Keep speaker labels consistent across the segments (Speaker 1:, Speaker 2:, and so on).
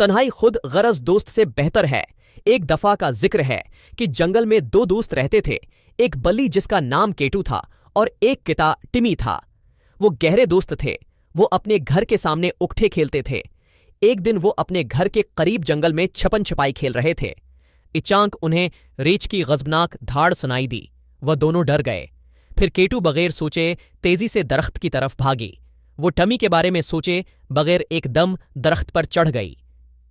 Speaker 1: तन्हाई खुद गरज दोस्त से बेहतर है। एक दफा का जिक्र है कि जंगल में दो दोस्त रहते थे, एक बल्ली जिसका नाम केटू था और एक किता टिमी था। वो गहरे दोस्त थे। वो अपने घर के सामने उकठे खेलते थे। एक दिन वो अपने घर के करीब जंगल में छपन छपाई खेल रहे थे। इचांक उन्हें रेछ की गजबनाक धाड़ सुनाई दी। वह दोनों डर गए। फिर केटू बगैर सोचे तेजी से दरख्त की तरफ भागी। वो टमी के बारे में सोचे बगैर एकदम दरख्त पर चढ़ गई।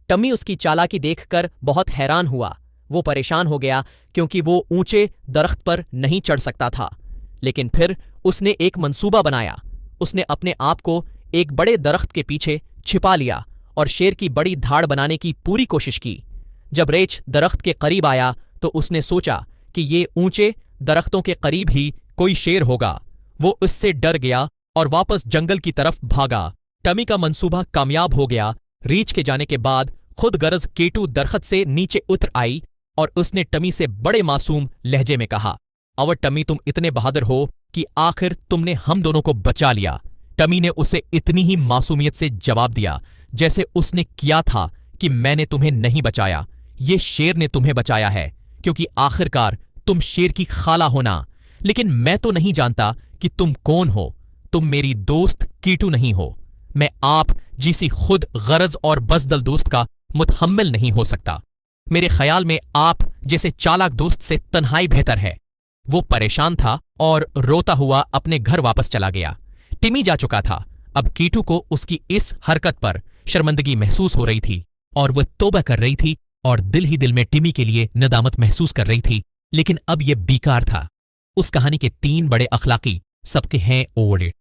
Speaker 1: टमी उसकी चालाकी देखकर बहुत हैरान हुआ। वो परेशान हो गया क्योंकि वो ऊंचे दरख्त पर नहीं चढ़ सकता था। लेकिन फिर उसने एक मंसूबा बनाया। उसने अपने आप को एक बड़े दरख्त के पीछे छिपा लिया और शेर की बड़ी धाड़ बनाने की पूरी कोशिश की। जब रेछ दरख्त के करीब आया तो उसने सोचा कि ये ऊंचे दरख्तों के करीब ही कोई शेर होगा। वो उससे डर गया और वापस जंगल की तरफ भागा। टमी का मंसूबा कामयाब हो गया। रीछ के जाने के बाद खुद गरज केटू दरख्त से नीचे उतर आई और उसने टमी से बड़े मासूम लहजे में कहा, अवर टमी, तुम इतने बहादुर हो कि आखिर तुमने हम दोनों को बचा लिया। टमी ने उसे इतनी ही मासूमियत से जवाब दिया जैसे उसने किया था कि मैंने तुम्हें नहीं बचाया, ये शेर ने तुम्हें बचाया है, क्योंकि आखिरकार तुम शेर की खाला होना। लेकिन मैं तो नहीं जानता कि तुम कौन हो। तुम मेरी दोस्त कीटू नहीं हो। मैं आप जिसी खुद गरज और बजदल दोस्त का मुतहम्मिल नहीं हो सकता। मेरे ख्याल में आप जैसे चालाक दोस्त से तन्हाई बेहतर है। वो परेशान था और रोता हुआ अपने घर वापस चला गया। टिमी जा चुका था। अब कीटू को उसकी इस हरकत पर शर्मिंदगी महसूस हो रही थी और वह तौबा कर रही थी और दिल ही दिल में टिमी के लिए नदामत महसूस कर रही थी। लेकिन अब यह बेकार था। उस कहानी के 3 बड़े अखलाकी सबके हैं ओवररेटेड।